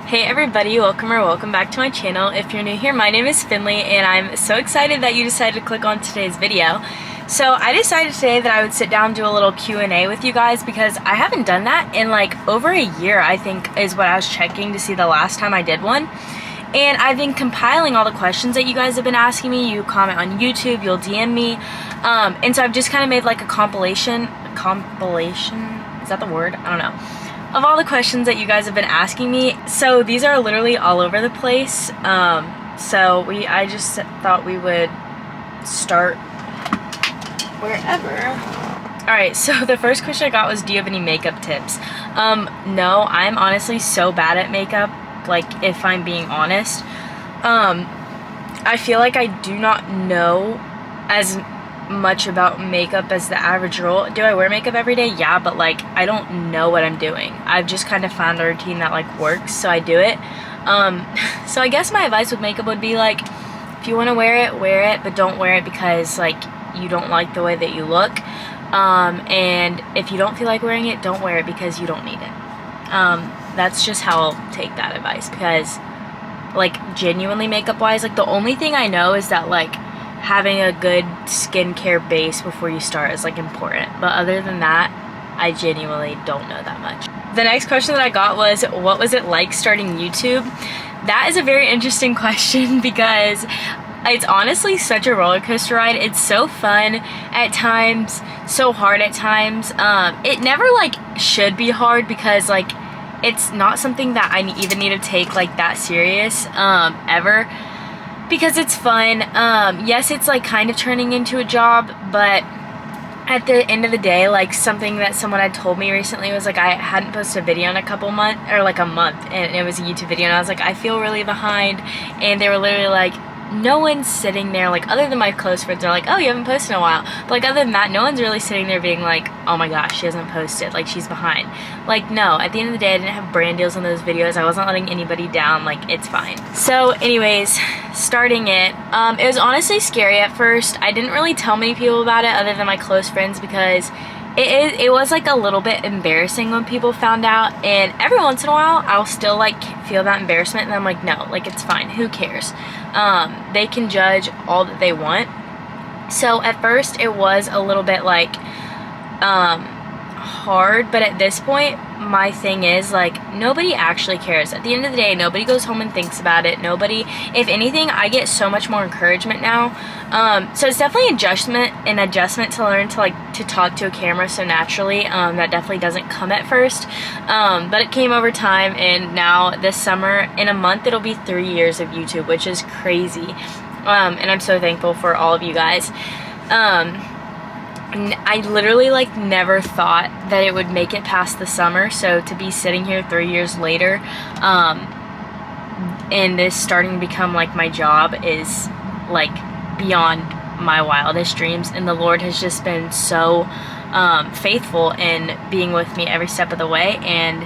Hey everybody, welcome back to my channel. If you're new here, my name is Finley and I'm so excited that you decided to click on today's video. So I decided today that I would sit down and do a little Q&A with you guys because I haven't done that in like over a year, I think is what I was checking to see the last time I did one. And I've been compiling all the questions that you guys have been asking me. You comment on YouTube, you'll DM me. And so I've just kind of made like a compilation, is that the word? I don't know. Of all the questions that you guys have been asking me. So these are literally all over the place. I just thought we would start wherever. Alright, so the first question I got was, do you have any makeup tips? No, I'm honestly so bad at makeup, like if I'm being honest. I feel like I do not know as much about makeup as the average girl. Do I wear makeup every day? Yeah, but like I don't know what I'm doing. I've just kind of found a routine that like works, so I do it. So I guess my advice with makeup would be like, if you want to wear it, but don't wear it because like you don't like the way that you look. And if you don't feel like wearing it, don't wear it because you don't need it. That's just how I'll take that advice, because like genuinely makeup wise, like the only thing I know is that like having a good skincare base before you start is like important, but other than that I genuinely don't know that much. The next question that I got was, what was it like starting YouTube? That is a very interesting question because it's honestly such a roller coaster ride. It's so fun at times, so hard at times. It never like should be hard because like it's not something that I even need to take like that serious ever, because it's fun. Yes, it's like kind of turning into a job, but at the end of the day, like something that someone had told me recently was like I hadn't posted a video in a couple months, or like a month, and it was a YouTube video, and I was like, I feel really behind, and they were literally like, no one's sitting there, like other than my close friends are like, oh, you haven't posted in a while, but like other than that, no one's really sitting there being like, oh my gosh, she hasn't posted, like she's behind. Like no, at the end of the day I didn't have brand deals on those videos, I wasn't letting anybody down, like it's fine. So anyways, starting it was honestly scary at first. I didn't really tell many people about it other than my close friends because it was like a little bit embarrassing when people found out, and every once in a while I'll still like feel that embarrassment, and I'm like, no, like it's fine, who cares? They can judge all that they want. So at first it was a little bit like hard, but at this point my thing is like nobody actually cares. At the end of the day, nobody goes home and thinks about it. Nobody, if anything, I get so much more encouragement now. So it's definitely an adjustment to learn to like to talk to a camera so naturally. That definitely doesn't come at first, but it came over time, and now this summer, in a month, it'll be 3 years of YouTube, which is crazy. And I'm so thankful for all of you guys. I literally like never thought that it would make it past the summer, so to be sitting here 3 years later and this starting to become like my job is like beyond my wildest dreams, and the Lord has just been so faithful in being with me every step of the way, and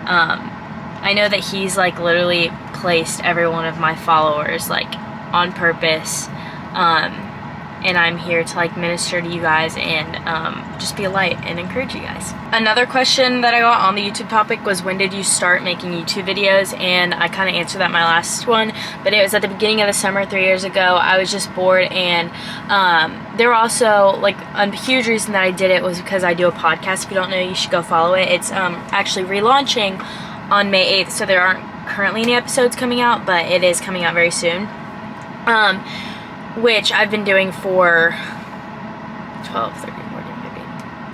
I know that He's like literally placed every one of my followers like on purpose, and I'm here to like minister to you guys and just be a light and encourage you guys. Another question that I got on the YouTube topic was, when did you start making YouTube videos? And I kind of answered that in my last one, but it was at the beginning of the summer 3 years ago. I was just bored, and there were also like a huge reason that I did it was because I do a podcast. If you don't know, you should go follow it. It's actually relaunching on May 8th, so there aren't currently any episodes coming out, but it is coming out very soon. Which I've been doing for 12, 13, 14,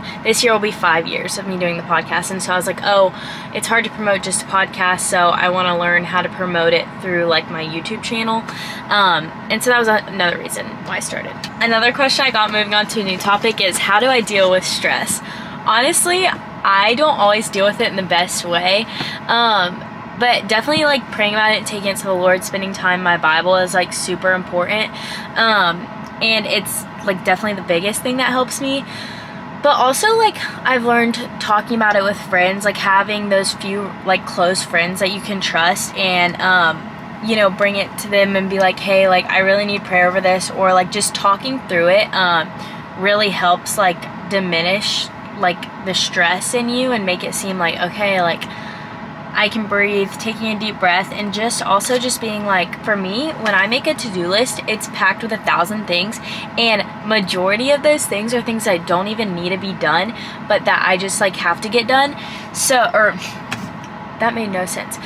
15. This year will be 5 years of me doing the podcast, and so I was like, oh, it's hard to promote just a podcast, so I want to learn how to promote it through like my YouTube channel. And so that was another reason why I started. Another question I got, moving on to a new topic, is how do I deal with stress? Honestly, I don't always deal with it in the best way. But definitely like praying about it, taking it to the Lord, spending time in my Bible is like super important. And it's like definitely the biggest thing that helps me. But also like I've learned talking about it with friends, like having those few like close friends that you can trust, and you know, bring it to them and be like, hey, like I really need prayer over this, or like just talking through it really helps like diminish like the stress in you and make it seem like, okay, like I can breathe, taking a deep breath, and just also just being like, for me, when I make a to-do list, it's packed with 1,000 things, and majority of those things are things I don't even need to be done, but that I just like have to get done. So, or that made no sense.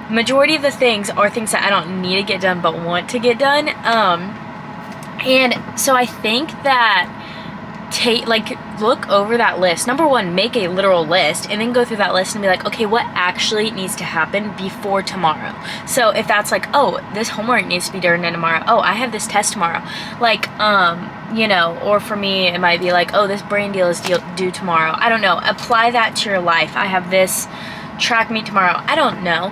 Majority of the things are things that I don't need to get done but want to get done. And so I think that look over that list. Number one, make a literal list and then go through that list and be like, okay, what actually needs to happen before tomorrow? So if that's like, oh, this homework needs to be done tomorrow. Oh, I have this test tomorrow. Like, you know, or for me, it might be like, oh, this brand deal is due tomorrow. I don't know. Apply that to your life. I have this track meet tomorrow. I don't know.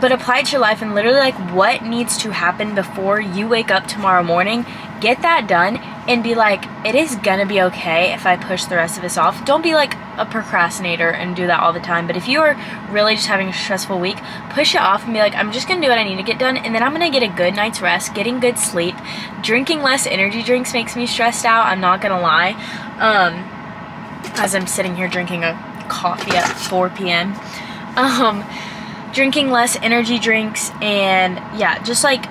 But apply it to your life and literally like what needs to happen before you wake up tomorrow morning. Get that done and be like, it is gonna be okay if I push the rest of this off. Don't be like a procrastinator and do that all the time. But if you are really just having a stressful week, push it off and be like, I'm just gonna do what I need to get done, and then I'm gonna get a good night's rest, getting good sleep. Drinking less energy drinks makes me stressed out, I'm not gonna lie. As I'm sitting here drinking a coffee at 4 p.m. Drinking less energy drinks, and yeah, just like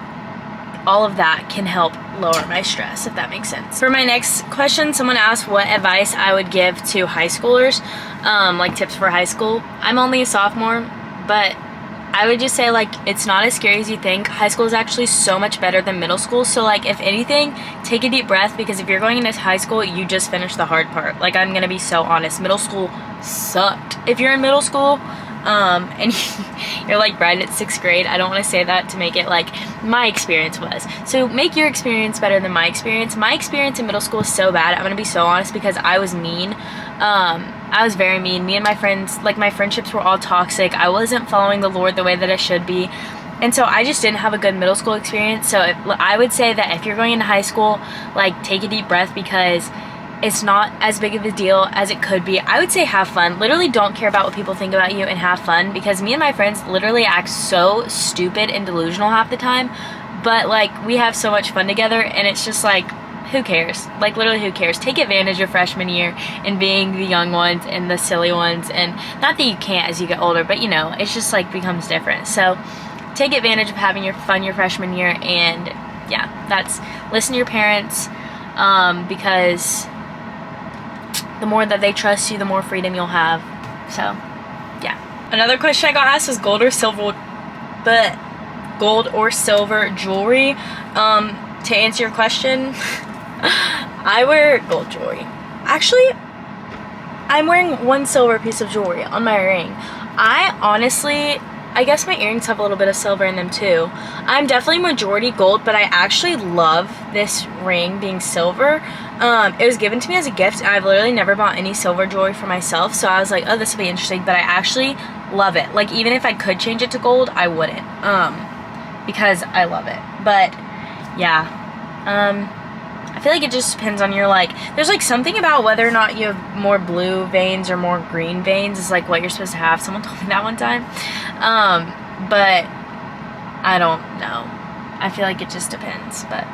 all of that can help lower my stress, if that makes sense. For my next question, someone asked what advice I would give to high schoolers, like tips for high school. I'm only a sophomore, but I would just say like it's not as scary as you think. High school is actually so much better than middle school. So like if anything, take a deep breath, because if you're going into high school, you just finished the hard part. Like, I'm gonna be so honest, middle school sucked. If you're in middle school and you're like right at 6th grade, I don't want to say that to make it like my experience was. So make your experience better than my experience. My experience in middle school is so bad, I'm gonna be so honest, because I was mean. I was very mean. Me and my friends, like my friendships were all toxic. I wasn't following the Lord the way that I should be. And so I just didn't have a good middle school experience. So I would say that if you're going into high school, like take a deep breath, because it's not as big of a deal as it could be. I would say have fun. Literally don't care about what people think about you and have fun, because me and my friends literally act so stupid and delusional half the time. But like we have so much fun together, and it's just like, who cares? Like literally who cares? Take advantage of freshman year and being the young ones and the silly ones, and not that you can't as you get older, but you know, it's just like becomes different. So take advantage of having your fun your freshman year, and yeah, that's listen to your parents, because the more that they trust you, the more freedom you'll have. So yeah. Another question I got asked was gold or silver jewelry. To answer your question, I wear gold jewelry. Actually, I'm wearing one silver piece of jewelry on my ring. I guess my earrings have a little bit of silver in them too. I'm definitely majority gold, but I actually love this ring being silver. It was given to me as a gift, and I've literally never bought any silver jewelry for myself, so I was like, oh, this will be interesting, but I actually love it. Like, even if I could change it to gold, I wouldn't, because I love it. But yeah, I feel like it just depends on your, like, there's like something about whether or not you have more blue veins or more green veins is like what you're supposed to have. Someone told me that one time. But I don't know. I feel like it just depends, but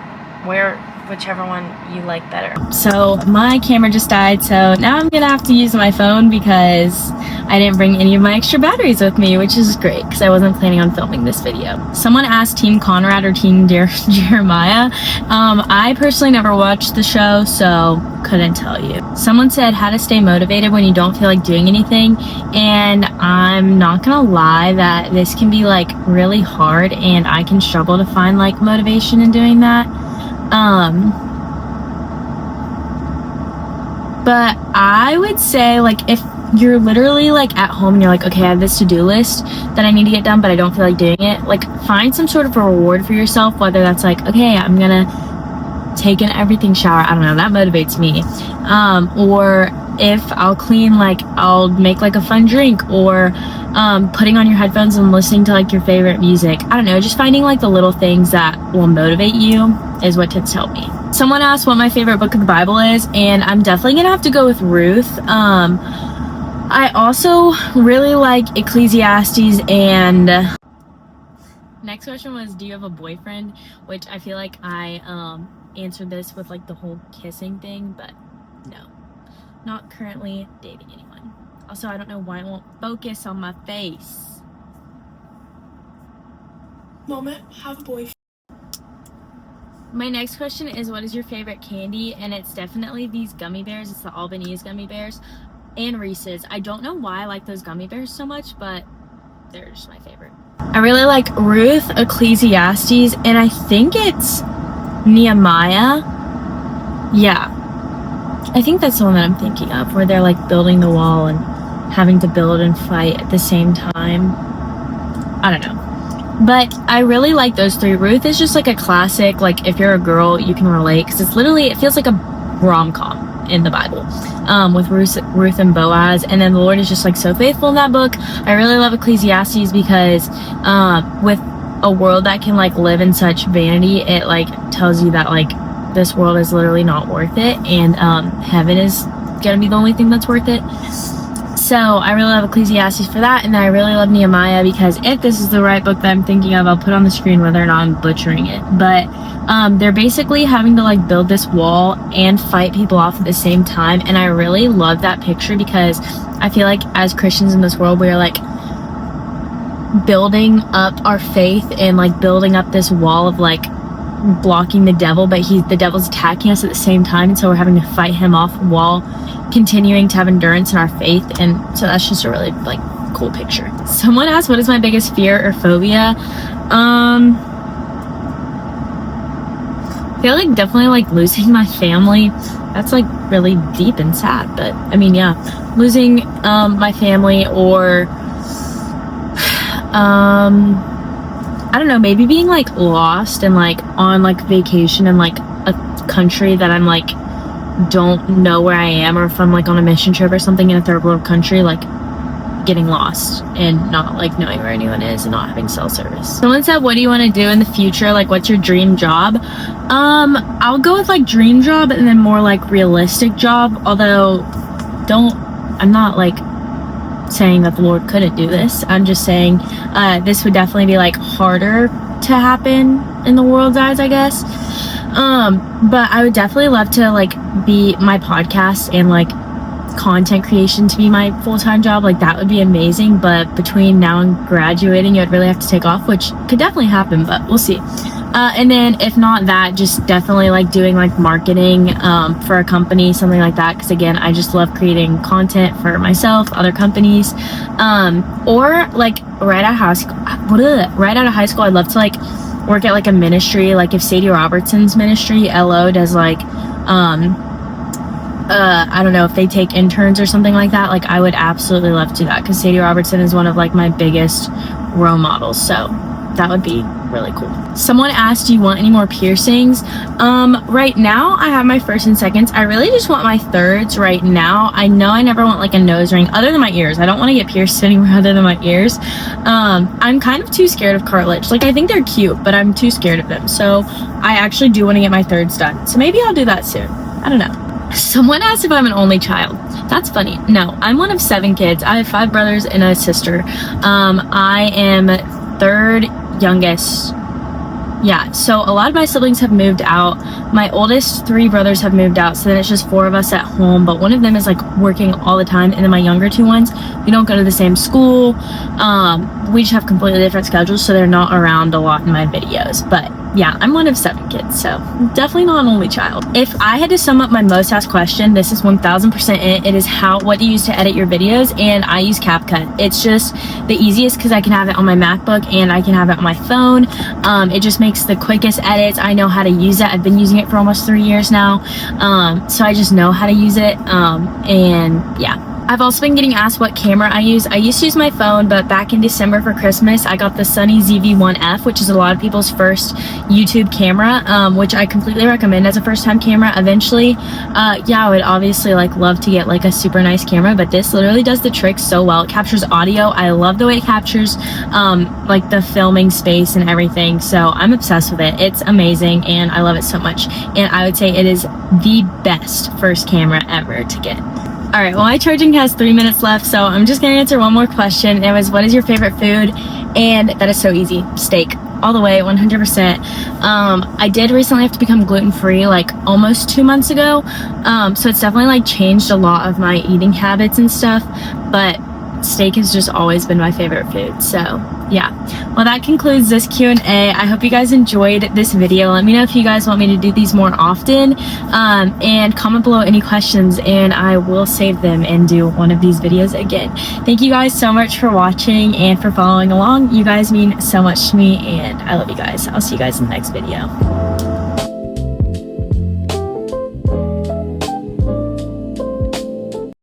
whichever one you like better. So my camera just died, so now I'm gonna have to use my phone because I didn't bring any of my extra batteries with me, which is great because I wasn't planning on filming this video. Someone asked Team Conrad or Team Jeremiah. I personally never watched the show, so couldn't tell you. Someone said how to stay motivated when you don't feel like doing anything, and I'm not gonna lie that this can be like really hard, and I can struggle to find like motivation in doing that. But I would say, like, if you're literally like at home and you're like, okay, I have this to-do list that I need to get done, but I don't feel like doing it, like find some sort of a reward for yourself, whether that's like, okay, I'm gonna take an everything shower, I don't know, that motivates me. Or if I'll clean, like I'll make like a fun drink, or putting on your headphones and listening to like your favorite music. I don't know, just finding like the little things that will motivate you is what tends to help me. Someone asked what my favorite book of the Bible is, and I'm definitely gonna have to go with Ruth. I also really like Ecclesiastes. And next question was, do you have a boyfriend? Which I feel like I answered this with like the whole kissing thing, but no, not currently dating anyone. Also, I don't know why it won't focus on my face. Moment, have a boyfriend. My next question is, what is your favorite candy? And it's definitely these gummy bears. It's the Albanese gummy bears and Reese's. I don't know why I like those gummy bears so much, but they're just my favorite. I really like Ruth, Ecclesiastes, and I think it's Nehemiah. Yeah, I think that's the one that I'm thinking of, where they're like building the wall and having to build and fight at the same time. I don't know. But I really like those three. Ruth is just like a classic, like if you're a girl, you can relate, because it's literally, it feels like a rom-com in the Bible, with Ruth and Boaz. And then the Lord is just like so faithful in that book. I really love Ecclesiastes because with a world that can like live in such vanity, it like tells you that like this world is literally not worth it, and heaven is gonna be the only thing that's worth it. So I really love Ecclesiastes for that, and then I really love Nehemiah because if this is the right book that I'm thinking of, I'll put on the screen whether or not I'm butchering it. But they're basically having to like build this wall and fight people off at the same time, and I really love that picture because I feel like as Christians in this world, we're like building up our faith and like building up this wall of like blocking the devil, but the devil's attacking us at the same time, and so we're having to fight him off while continuing to have endurance in our faith. And so that's just a really like cool picture. Someone asked, what is my biggest fear or phobia? I feel like definitely like losing my family. That's like really deep and sad, but I mean, yeah, losing my family, or I don't know, maybe being like lost and like on like vacation in like a country that I'm like don't know where I am, or if I'm like on a mission trip or something in a third world country, like getting lost and not like knowing where anyone is and not having cell service. Someone said, what do you want to do in the future? Like, what's your dream job? I'll go with like dream job and then more like realistic job, although I'm not like saying that the Lord couldn't do this. I'm just saying this would definitely be like harder to happen in the world's eyes, I guess. But I would definitely love to like be my podcast and like content creation to be my full-time job. Like that would be amazing, but between now and graduating, I'd really have to take off, which could definitely happen, but we'll see. And then if not that, just definitely like doing like marketing for a company, something like that, because again, I just love creating content for myself, other companies, or like right out of high school, I'd love to like work at like a ministry, like if Sadie Robertson's ministry, LO, does like I don't know if they take interns or something like that, like I would absolutely love to do that, because Sadie Robertson is one of like my biggest role models, so that would be really cool. Someone asked, do you want any more piercings? Right now I have my first and seconds. I really just want my thirds right now. I know I never want like a nose ring other than my ears. I don't want to get pierced anywhere other than my ears. I'm kind of too scared of cartilage. Like I think they're cute, but I'm too scared of them. So I actually do want to get my thirds done. So maybe I'll do that soon. I don't know. Someone asked if I'm an only child. That's funny. No, I'm one of 7 kids. I have 5 brothers and a sister. I am third youngest. Yeah, so a lot of my siblings have moved out. My oldest 3 brothers have moved out, so then it's just 4 of us at home, but one of them is like working all the time, and then my younger 2 ones, we don't go to the same school. We just have completely different schedules, so they're not around a lot in my videos. But yeah, I'm one of 7 kids, so definitely not an only child. If I had to sum up my most asked question, this is 1000% it. It is what do you use to edit your videos? And I use CapCut. It's just the easiest because I can have it on my MacBook and I can have it on my phone. It just makes the quickest edits. I know how to use it. I've been using it for almost 3 years now. So I just know how to use it. And yeah. I've also been getting asked what camera I use. I used to use my phone, but back in December for Christmas, I got the Sony ZV-1F, which is a lot of people's first YouTube camera, which I completely recommend as a first-time camera. Eventually, yeah, I would obviously like love to get like a super nice camera, but this literally does the trick so well. It captures audio. I love the way it captures like the filming space and everything. So I'm obsessed with it. It's amazing, and I love it so much. And I would say it is the best first camera ever to get. All right, well, my charging has 3 minutes left, so I'm just gonna answer one more question. It was, what is your favorite food? And that is so easy. Steak. all the way, 100%. I did recently have to become gluten-free like almost 2 months ago, so it's definitely like changed a lot of my eating habits and stuff, but steak has just always been my favorite food. So yeah, well, that concludes this Q&A. I hope you guys enjoyed this video. Let me know if you guys want me to do these more often, and comment below any questions and I will save them and do one of these videos again. Thank you guys so much for watching and for following along. You guys mean so much to me and I love you guys. I'll see you guys in the next video.